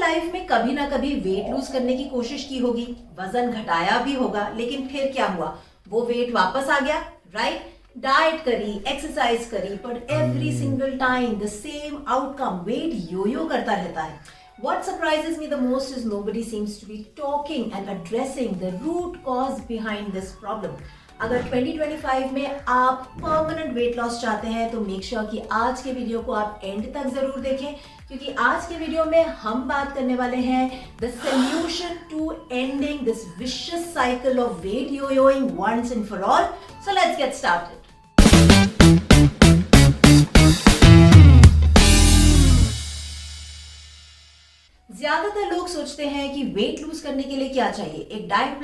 Life में कभी ना कभी वेट लूज करने की कोशिश की होगी, वजन घटाया भी होगा, लेकिन फिर क्या हुआ, वो वेट वापस आ गया, राइट? डाइट करी, एक्सरसाइज करी, but every single time the same outcome, weight yo करता रहता है. What surprises me the most is nobody seems to be talking and addressing the root cause behind this problem. अगर 2025 में आप permanent weight loss चाहते हैं तो make sure कि आज के वीडियो को आप एंड तक जरूर देखें, क्योंकि आज के वीडियो में हम बात करने वाले हैं the solution to ending this vicious cycle of weight yoyoing once and for all. So let's get started. ज्यादातर लोग सोचते हैं कि वेट लूज करने के लिए क्या चाहिए, एक डाइट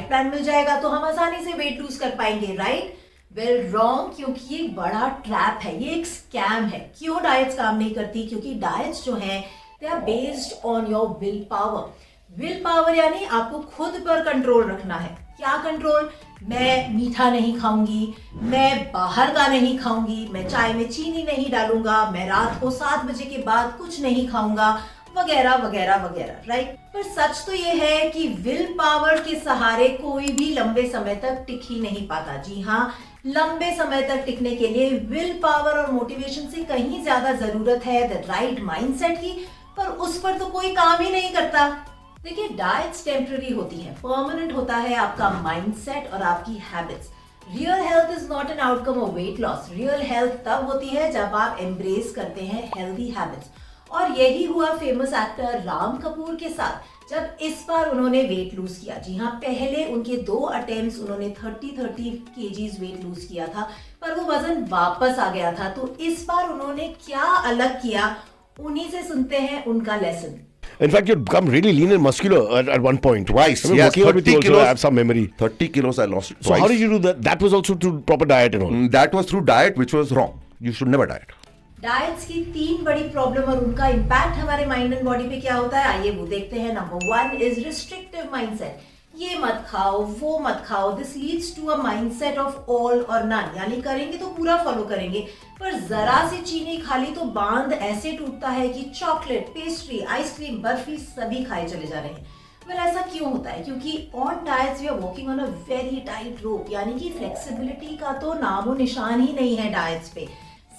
प्लान मिल जाएगा तो हम आसानी से वेट लूज कर पाएंगे, राइट? वेल रॉन्ग, क्योंकि ये एक बड़ा ट्रैप है, ये एक स्कैम है. क्यों डाइट्स काम नहीं करती? क्योंकि डाइट्स जो हैं they are based on your will power. Will power यानी आपको खुद पर कंट्रोल रखना है. क्या कंट्रोल? मैं मीठा नहीं खाऊंगी, मैं बाहर का नहीं खाऊंगी, मैं चाय में चीनी नहीं डालूंगा, मैं रात को 7 बजे के बाद कुछ नहीं खाऊंगा, वगैरह वगैरह वगैरह, राइट? पर सच तो ये है कि विल पावर के सहारे कोई भी लंबे समय तक टिक ही नहीं पाता. जी हाँ, लंबे समय तक टिकने के लिए विल पावर और मोटिवेशन से कहीं ज्यादा जरूरत है द राइट माइंडसेट की, पर उस पर तो कोई काम ही नहीं करता. देखिए, डाइट्स टेम्पररी होती हैं, परमानेंट होता है आपका माइंडसेट और आपकी habits. Real health is not an outcome of weight loss. Real health तब होती है जब आप एम्ब्रेस करते हैं हेल्दी हैबिट्स. और यही हुआ फेमस एक्टर राम कपूर के साथ जब इस बार उन्होंने वेट लूज किया. जी हाँ, पहले उनके 2 अटेम्प्ट्स उन्होंने 30 केजीज वेट लूज किया था, पर वो वजन वापस आ गया था. तो इस बार उन्होंने क्या अलग किया, उन्हीं से सुनते हैं उनका lesson. In fact, you'd become really lean and muscular at one point. Twice. I mean, Yes, working out with you 30 also, kilos. I have some memory. 30 kilos I lost twice. So how did you do that? That was also through proper diet and all. That was through diet, which was wrong. You should never diet. Diets की 3 बड़ी problem और उनका impact हमारे mind and body पे क्या होता है, आइए वो देखते हैं. Number 1 is restrictive mindset. ये मत खाओ, वो मत खाओ. This leads to a mindset of all or none, यानी करेंगे तो पूरा फॉलो करेंगे, पर जरा सी चीनी खा ली तो बांध ऐसे टूटता है कि चॉकलेट, पेस्ट्री, आइसक्रीम, बर्फी सभी खाए चले जा रहे हैं. वेल ऐसा क्यों होता है? क्योंकि on diets we are working on a very tight rope, यानी कि फ्लेक्सिबिलिटी का तो नामो निशान ही नहीं है डाइट्स पे.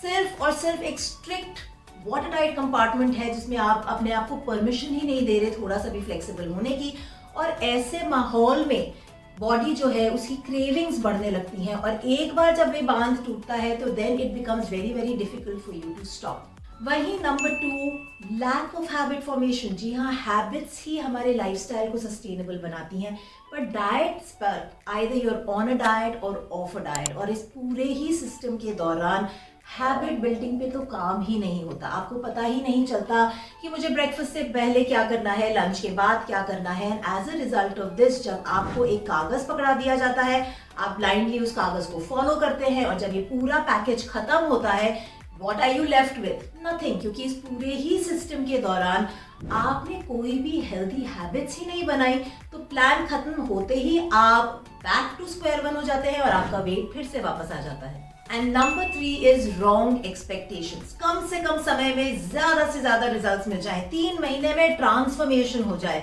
सिर्फ और सिर्फ एक स्ट्रिक्ट वाटर टाइट कंपार्टमेंट है जिसमें आप अपने आप को परमिशन ही नहीं दे रहे थोड़ा सा भी फ्लेक्सिबल होने की. और ऐसे माहौल में बॉडी जो है उसकी क्रेविंग्स बढ़ने लगती हैं, और एक बार जब ये बांध टूटता है तो then it becomes very very difficult for you to stop. वहीं number 2, lack of habit formation. जी हाँ, हैबिट्स ही हमारे लाइफस्टाइल को सस्टेनेबल बनाती हैं, पर डाइट्स पर either you are on a diet or off a diet, और इस पूरे ही सिस्टम के दौरान हैबिट बिल्डिंग पे तो काम ही नहीं होता. आपको पता ही नहीं चलता कि मुझे ब्रेकफास्ट से पहले क्या करना है, लंच के बाद क्या करना है. As a result of this, जब आपको एक कागज पकड़ा दिया जाता है, आप ब्लाइंडली उस कागज को फॉलो करते हैं, और जब ये पूरा पैकेज खत्म होता है, what are you left with? Nothing. क्योंकि इस पूरे ही सिस्टम के दौरान आपने कोई भी हेल्दी हैबिट्स ही नहीं बनाई, तो प्लान खत्म होते ही आप बैक टू स्क्वायर 1 हो जाते हैं और आपका वेट फिर से वापस आ जाता है. And number 3 is wrong expectations. कम से कम समय में ज्यादा से ज्यादा रिजल्ट्स मिल जाए, 3 महीने में ट्रांसफॉर्मेशन हो जाए.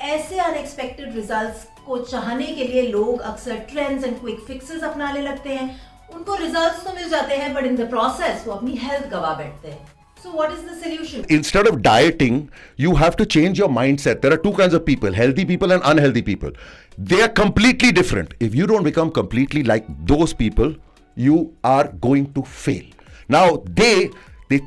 ऐसे अनएक्सपेक्टेड रिजल्ट्स को चाहने के लिए लोग अक्सर ट्रेंड्स एंड क्विक फिक्सेस अपनाने लगते हैं. उनको रिजल्ट्स तो मिल जाते हैं, बट इन द प्रोसेस वो अपनी हेल्थ गवा बैठते हैं. So what is the solution? Instead of dieting, you have to change your mindset. There are 2 kinds of people, healthy people and unhealthy people. They are completely different. If you don't become completely like those people, you are going to fail. Now they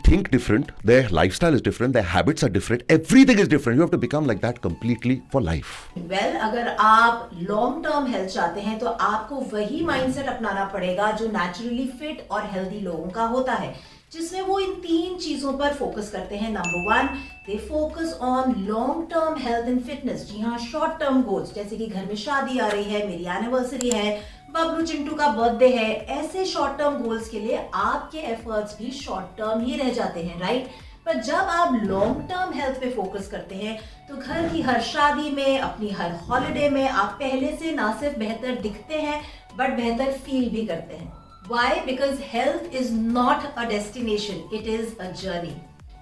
think different, their lifestyle is different, their habits are different, everything is different. You have to become like that completely for life. Well, अगर आप long term health चाहते हैं तो आपको वही mindset अपनाना पड़ेगा जो नेचुरली फिट और हेल्दी लोगों का होता है, जिसमें वो इन 3 चीजों पर फोकस करते हैं. Number 1, they focus on long term health and fitness. जी हाँ, शॉर्ट टर्म गोल्स, जैसे कि घर में शादी आ रही है, मेरी एनिवर्सरी है, बबलू चिंटू का बर्थडे है. ऐसे शॉर्ट टर्म गोल्स के लिए आपके एफर्ट्स भी शॉर्ट टर्म ही रह जाते हैं, राइट? पर जब आप लॉन्ग टर्म हेल्थ पे फोकस करते हैं तो घर की हर शादी में, अपनी हर हॉलिडे में आप पहले से ना सिर्फ बेहतर दिखते हैं बट बेहतर फील भी करते हैं. Why? Because health is not a destination, it is a journey.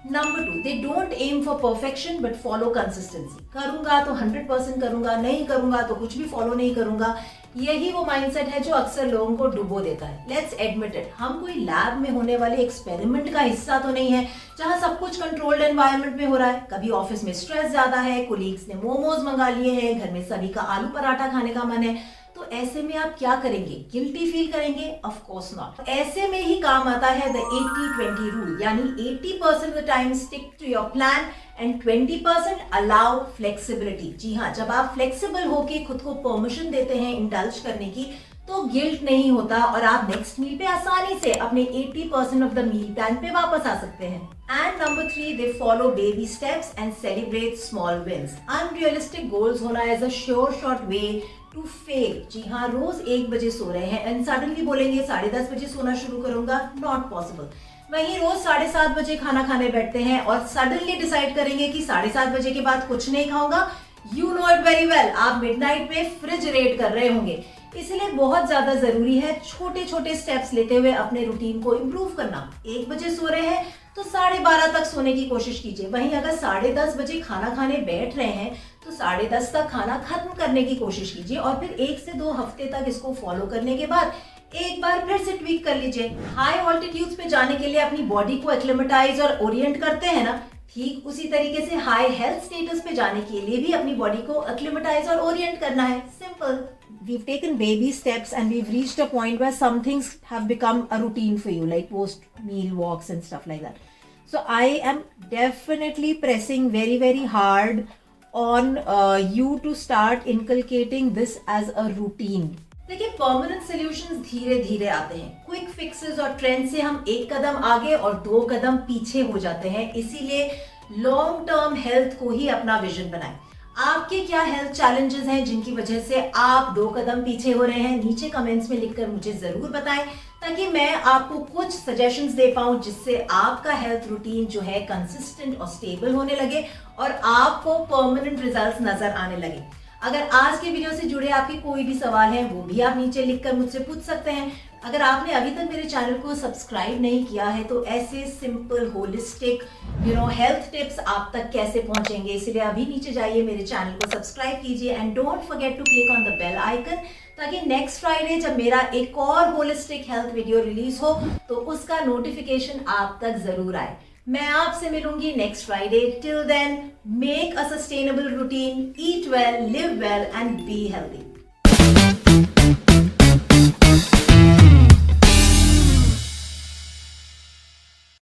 Number 2, they don't aim for perfection but follow consistency. करूंगा तो 100% करूंगा, नहीं करूंगा तो कुछ भी फॉलो नहीं करूंगा। यही वो माइंडसेट है जो अक्सर लोगों को डुबो देता है। लेट्स एडमिट इट, हम कोई लैब में होने वाले एक्सपेरिमेंट का हिस्सा तो नहीं है जहां सब कुछ कंट्रोल्ड एनवायरनमेंट में हो रहा है। कभी ऑफिस में स्ट्रेस ज्यादा है, कोलीग्स ने मोमोज मंगा लिए हैं, घर में सभी का आलू पराठा खाने का मन है, तो ऐसे में आप क्या करेंगे? गिल्टी फील करेंगे? Of course not. ऐसे में ही काम आता है द 80-20 रूल, यानी 80% of the time stick to your plan and 20% allow flexibility. जी हाँ, जब आप फ्लेक्सिबल होके खुद को परमिशन देते हैं इंडल्ज करने की, तो गिल्ट नहीं होता और आप नेक्स्ट मील पे आसानी से अपने 80% ऑफ द मील प्लान पे वापस आ सकते हैं। And number 3, they follow baby steps and celebrate small wins. Unrealistic goals होना as a sure shot way to fail. जी हाँ, रोज 1 बजे सो रहे हैं एंड सडनली बोलेंगे 10:30 बजे सोना शुरू करूंगा, नॉट पॉसिबल। वहीं रोज 7:30 बजे खाना खाने बैठते हैं और सडनली डिसाइड करेंगे कि 7:30 बजे के बाद कुछ नहीं खाऊंगा। You know it very well, आप मिडनाइट में फ्रिज रेड कर रहे होंगे। इसलिए बहुत ज्यादा जरूरी है छोटे छोटे स्टेप्स लेते हुए अपने रूटीन को इम्प्रूव करना। 1 बजे सो रहे हैं तो 12:30 तक सोने की कोशिश कीजिए। वहीं अगर 10:30 बजे खाना खाने बैठ रहे हैं तो 10:30 तक खाना खत्म करने की कोशिश कीजिए और फिर 1 से 2 हफ्ते तक इसको फॉलो करने के बाद एक बार फिर से ट्वीक कर लीजिए। हाई ऑल्टीट्यूड्स पे जाने के लिए अपनी बॉडी को एक्लिमेटाइज और ओरिएंट करते हैं ना, ठीक उसी तरीके से हाई हेल्थ स्टेटस पे जाने के लिए भी अपनी बॉडी को एक्लिमेटाइज और ओरिएंट करना है। Simple. We've taken baby steps and we've reached a point where some things have become a routine for you, like post-meal walks and stuff like that. So I am definitely pressing very, very hard on you to start inculcating this as a routine. देखिए, permanent solutions धीरे धीरे आते हैं। Quick fixes और trend से हम 1 कदम आगे और 2 कदम पीछे हो जाते हैं। इसीलिए लॉन्ग टर्म हेल्थ को ही अपना विजन बनाएं। आपके क्या हेल्थ चैलेंजेस हैं जिनकी वजह से आप 2 कदम पीछे हो रहे हैं? नीचे कमेंट्स में लिखकर मुझे जरूर बताएं ताकि मैं आपको कुछ सजेशंस दे पाऊं जिससे आपका हेल्थ रूटीन जो है कंसिस्टेंट और स्टेबल होने लगे और आपको परमानेंट रिजल्ट्स नजर आने लगे। अगर आज के वीडियो से जुड़े आपके कोई भी सवाल हैं वो भी आप नीचे लिखकर मुझसे पूछ सकते हैं। अगर आपने अभी तक मेरे चैनल को सब्सक्राइब नहीं किया है तो ऐसे सिंपल होलिस्टिक हेल्थ टिप्स आप तक कैसे पहुंचेंगे, इसलिए अभी नीचे जाइए, मेरे चैनल को सब्सक्राइब कीजिए and don't forget to click on the bell icon ताकि नेक्स्ट फ्राइडे जब मेरा एक और होलिस्टिक हेल्थ वीडियो रिलीज हो तो उसका नोटिफिकेशन आप तक जरूर आए। मैं आपसे मिलूंगी next Friday. Till then, make a sustainable routine, eat well, live well and be healthy.